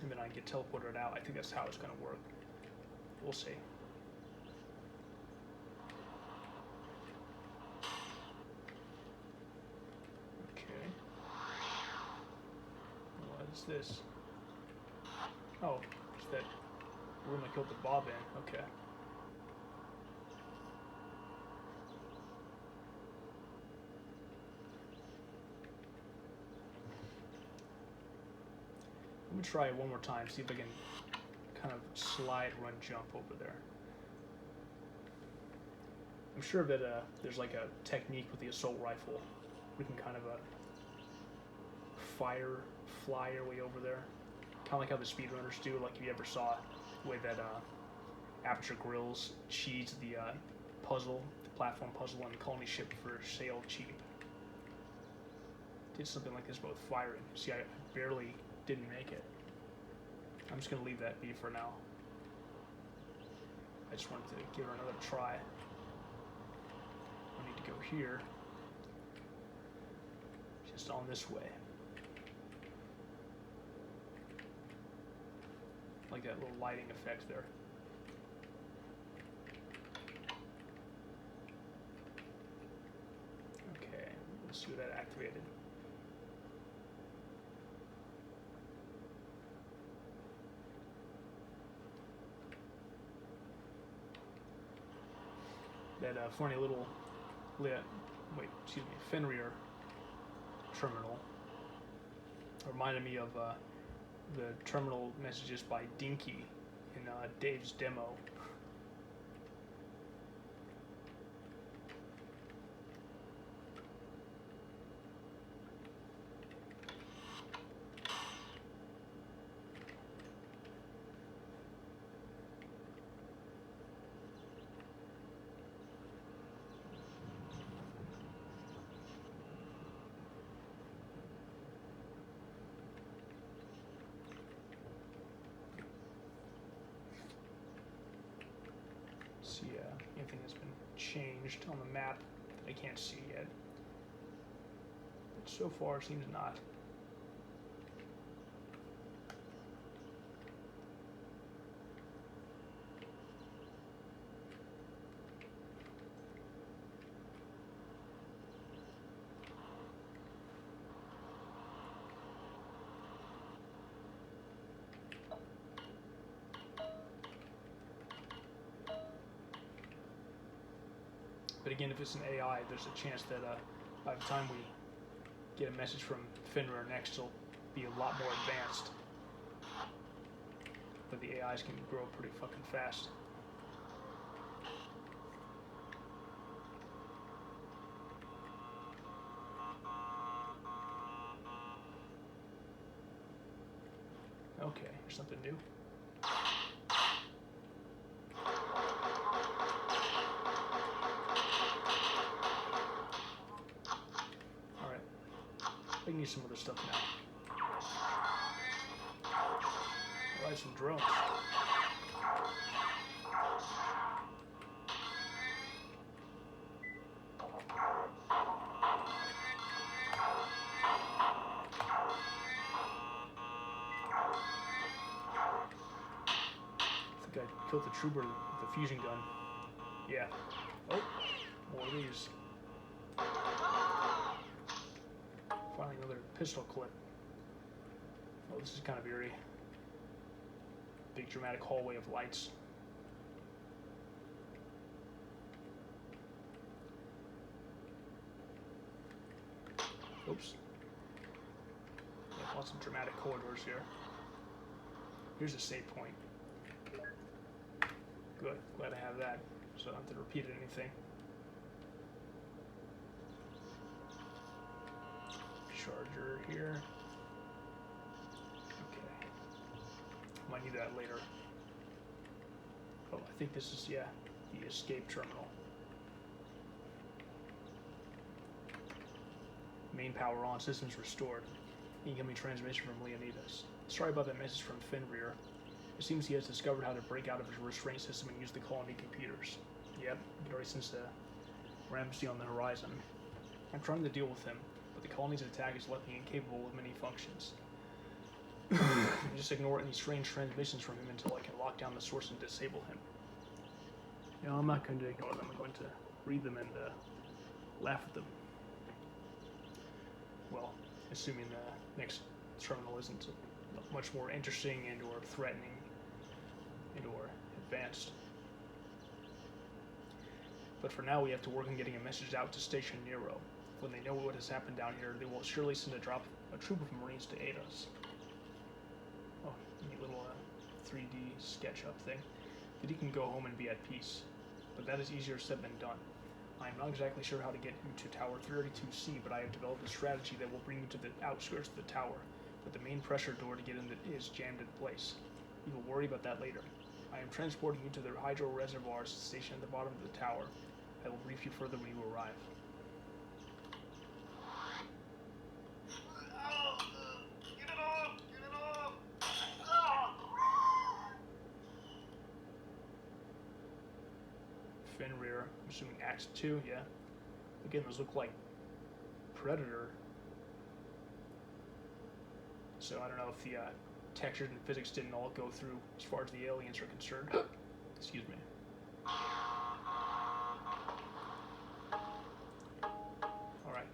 and then I get teleported out. I think that's how it's going to work. We'll see. Okay. What is this? Oh, it's that room I killed the Bob in. Okay. Let me try it one more time, see if I can kind of slide, run, jump over there. I'm sure that there's like a technique with the assault rifle. We can kind of fly our way over there. Kind of like how the speedrunners do, like if you ever saw the way that Aperture Grills cheats the puzzle, the platform puzzle on the colony ship for sale cheap. Did something like this but with firing. See, I barely didn't make it. I'm just going to leave that be for now. I just wanted to give her another try. I need to go here. Just on this way. Like that little lighting effect there. Okay, let's see what that activated. That funny little Fenrir terminal reminded me of the terminal messages by Dinky in Dave's demo. see anything has been changed on the map that I can't see yet. But so far, it seems not. But again, if it's an AI, there's a chance that by the time we get a message from Fenrir next, it'll be a lot more advanced. But the AIs can grow pretty fucking fast. Okay, here's something new. I need some other stuff now. Alright, some drones. I think I killed the trooper with the fusion gun. Yeah. Oh, more of these. Finally, another pistol clip. Oh, this is kind of eerie. Big dramatic hallway of lights. Oops. Yeah, lots of dramatic corridors here. Here's a save point. Good. Glad I have that, so I don't have to repeat anything. Charger here. Okay. Might need that later. Oh, I think this is, yeah, the escape terminal. Main power on, systems restored. Incoming transmission from Leonidas. Sorry about that message from Fenrir. It seems he has discovered how to break out of his restraint system and use the colony computers. Yep, you can already sense the ramsey on the horizon. I'm trying to deal with him, but the colony's attack has left me incapable of many functions. Just ignore any strange transmissions from him until I can lock down the source and disable him. No, I'm not going to ignore them. I'm going to read them and laugh at them. Well, assuming the next terminal isn't much more interesting and or threatening and or advanced. But for now, we have to work on getting a message out to Station Nero. When they know what has happened down here, they will surely send a troop of Marines to aid us. Oh, neat little 3D SketchUp thing. That he can go home and be at peace. But that is easier said than done. I am not exactly sure how to get you to Tower 332C, but I have developed a strategy that will bring you to the outskirts of the tower, but the main pressure door to get in is jammed in place. We will worry about that later. I am transporting you to the hydro reservoirs stationed at the bottom of the tower. I will brief you further when you arrive. Get it off! Get it off! Fenrir, I'm assuming Act 2, yeah. Again, those look like Predator. So I don't know if the textures and physics didn't all go through as far as the aliens are concerned. Excuse me. Alright,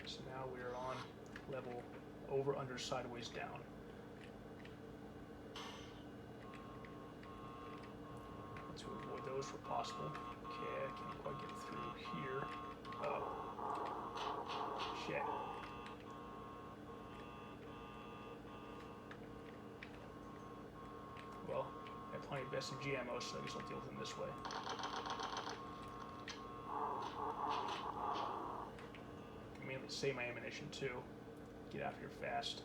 so now we're on level over, under, sideways, down. Let's avoid those where possible. Okay, I can't quite get through here. Oh. Shit. Well, I have plenty of SMG ammo, so I guess I'll deal with them this way. I can mainly save my ammunition too. Get out of here fast.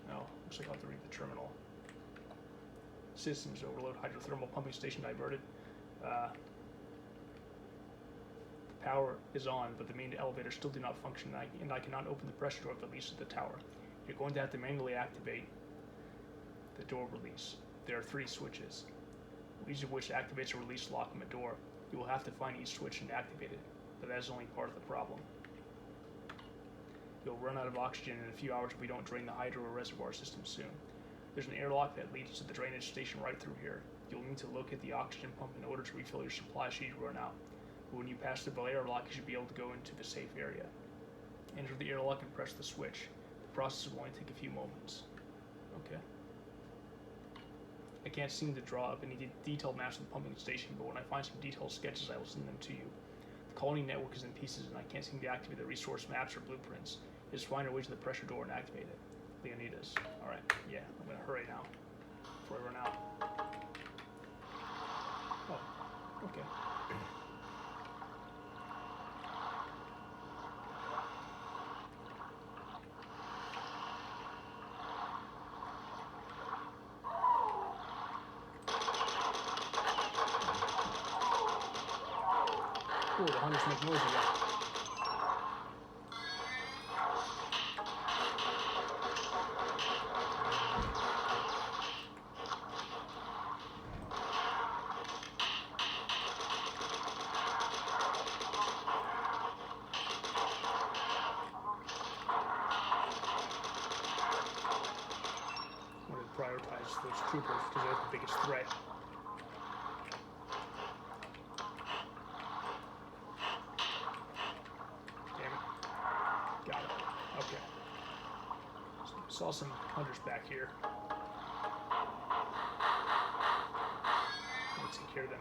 No, looks like I'll have to read the terminal. Systems overload, hydrothermal pumping station diverted. Power is on, but the main elevators still do not function, and I cannot open the pressure door release of the tower. You're going to have to manually activate the door release. There are 3 switches. each of which activates a release lock on the door. You will have to find each switch and activate it, but that is only part of the problem. You'll run out of oxygen in a few hours if we don't drain the hydro reservoir system soon. There's an airlock that leads to the drainage station right through here. You'll need to locate the oxygen pump in order to refill your supply should you run out. But when you pass the airlock, you should be able to go into the safe area. Enter the airlock and press the switch. The process will only take a few moments. Okay. I can't seem to draw up any detailed maps of the pumping station, but when I find some detailed sketches, I will send them to you. The colony network is in pieces, and I can't seem to activate the resource maps or blueprints. Just find our way to the pressure door and activate it. Leonidas. Alright, yeah, I'm gonna hurry now. Before I run out. Oh, okay. Oh, the hunters make noise again. I'm going to prioritize those troopers because they're the biggest threat. Saw some hunters back here. Let's take care of them.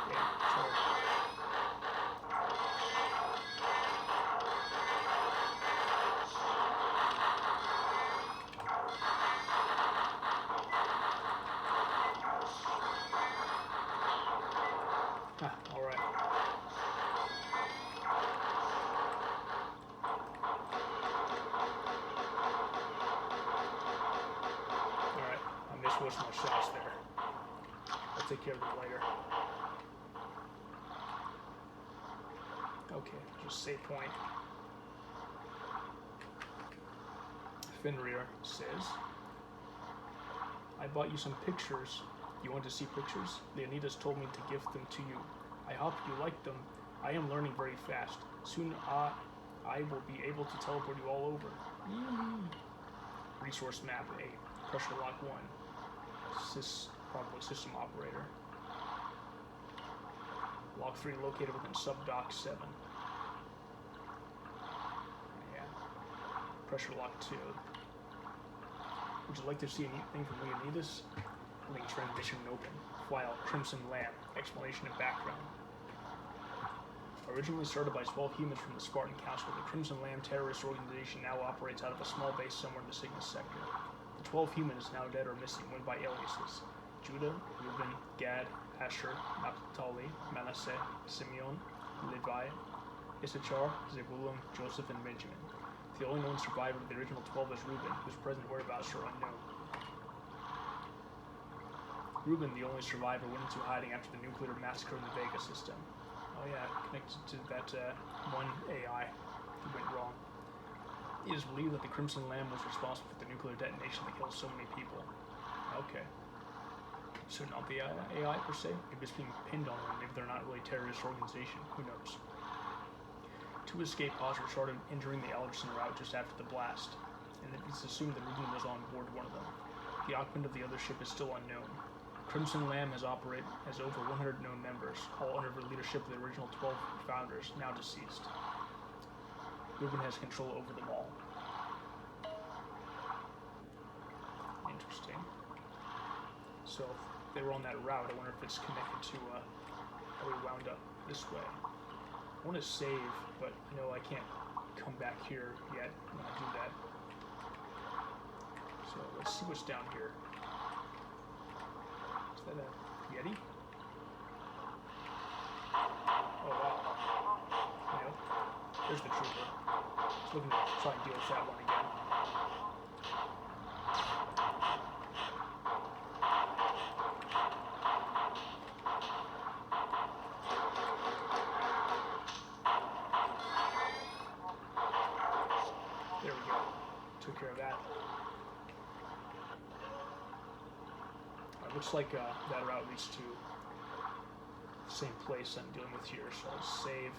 Yeah, sorry. All right. What's my shots there? I'll take care of them later. Okay, just save point. Fenrir says, I bought you some pictures. You want to see pictures? Leonidas told me to gift them to you. I hope you like them. I am learning very fast. Soon I will be able to teleport you all over. Resource map A. Pressure lock 1. Probably system operator. Lock 3 located within subdock 7. Yeah. Pressure lock 2. Would you like to see anything from Leonidas? Link transmission open. File Crimson Lamb. Explanation and background. Originally started by 12 humans from the Spartan Council, the Crimson Lamb terrorist organization now operates out of a small base somewhere in the Cygnus sector. The 12 humans now dead or missing went by aliases: Judah, Reuben, Gad, Asher, Naphtali, Manasseh, Simeon, Levi, Issachar, Zebulun, Joseph, and Benjamin. The only known survivor of the original 12 is Reuben, whose present whereabouts are unknown. Reuben, the only survivor, went into hiding after the nuclear massacre in the Vega system. Oh yeah, connected to that one AI who went wrong. It is believed that the Crimson Lamb was responsible for the nuclear detonation that killed so many people. Okay. So not the AI per se, maybe it's being pinned on them, maybe they're not really a terrorist organization, who knows. Two escape pods were started entering the Alderson route just after the blast, and it is assumed that Reuben was on board one of them. The occupant of the other ship is still unknown. Crimson Lamb has over 100 known members, all under the leadership of the original 12 founders, now deceased. Reuben has control over them all. Interesting. So, if they were on that route, I wonder if it's connected to how we wound up this way. I want to save, but I know I can't come back here yet when I do that. So, let's see what's down here. Is that a Yeti? Oh wow. Yep. There's the trooper. Just looking to try and deal with that one again. There we go. Took care of that. Looks like that route leads to the same place I'm dealing with here, so I'll save.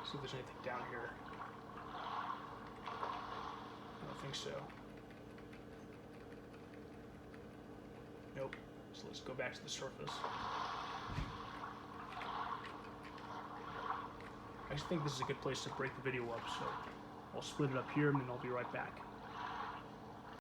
See if there's anything down here. I don't think so. Nope. So let's go back to the surface. I just think this is a good place to break the video up, so I'll split it up here and then I'll be right back.